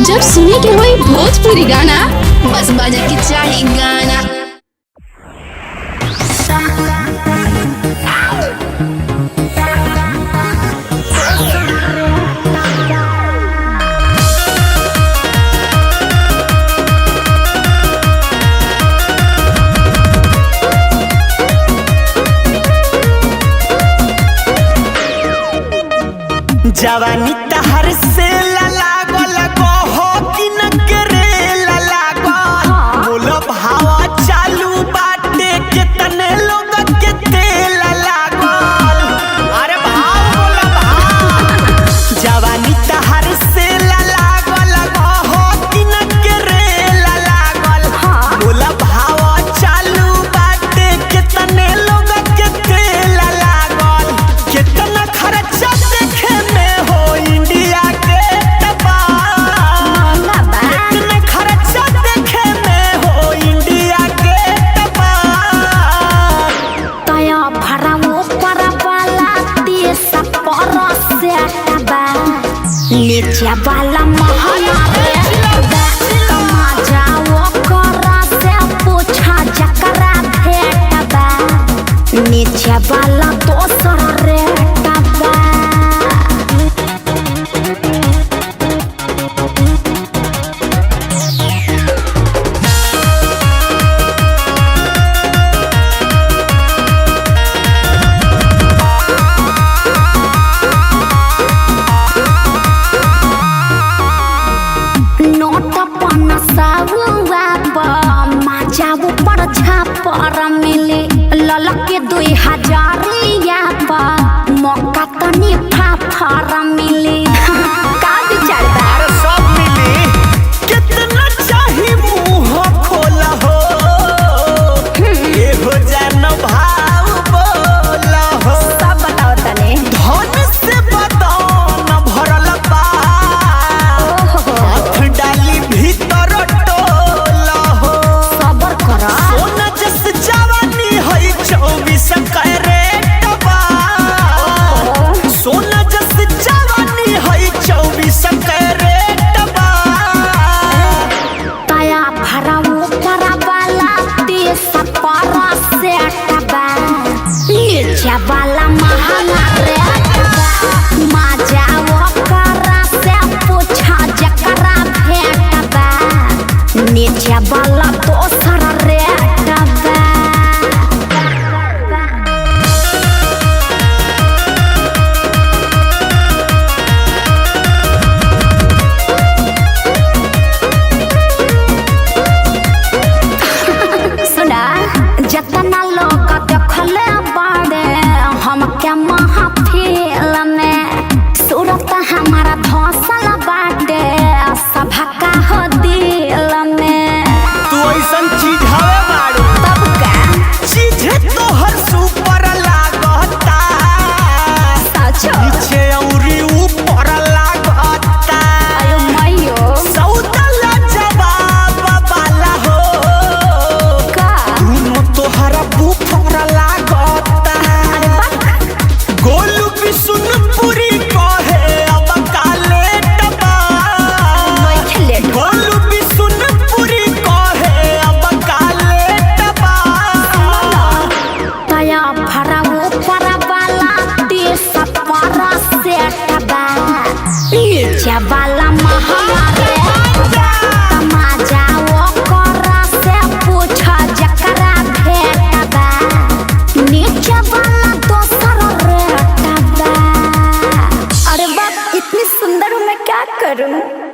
जब सुने के होई भोजपुरी गाना बस बजे के चाही गाना। जवानी तहर से लागल हो कि न करे लागल बोलो भावा चालू बाटे कितने लोग के तेल लागल। अरे भाव बोलो भाव जवानी तहर से लागल हो कि न करे लागल बोलो भावा चालू बाटे कितने लोग के तेल लागल। कितना खर्चा देखे नीचे वाला महला जकरा भेटबा नीचे वाला दोसर रेटबा। पर मिली ललके 2000 मौका तनी फाफर मिली का विचार बा? सब मिली कितना चाही मुंह खोला हो ये हो जान भाव बोला हो। सब बताओ तने धन से बदन भरल बा हाथ डाली भीतर टोला हो। सबर कर सोना जस जवानी है 24 कैरेट बा सोना जस जवानी है 24 कैरेट बा। तया भराऊ परवाला 30 पर सेट बा नीचे वाला महंगा रेट बा जाओ करा से पूछा जकरा भेटबा नीचे वाला दोसर रेट बा। सुना जतना लोग देखले बाड़े हम क्या महफिल में सूरत हमारा धौसल बाटे सभा का हो दिल में। तू ऐसन चीज हवे मारू तब का चीज तोहर सुपर लागता सचो नीचे औरी ऊपर लागता। अयो मयो सौदला जवाब वाला हो का दोनों तोहरा बुफर लागता। अरे बाप गोलू भी सुन पूरी कहे अब काले टबा बैठले गोलू भी सुन पूरी कहे अब काले टबा। तया भराऊ परवाला 30 पर सेट बा नीचे वाला महंगा जाओ करा से पूछा जकरा भेटबा नीचे वाला दोसर रेटबा। अरे बाप इतनी सुंदर हूँ मैं क्या करूँ।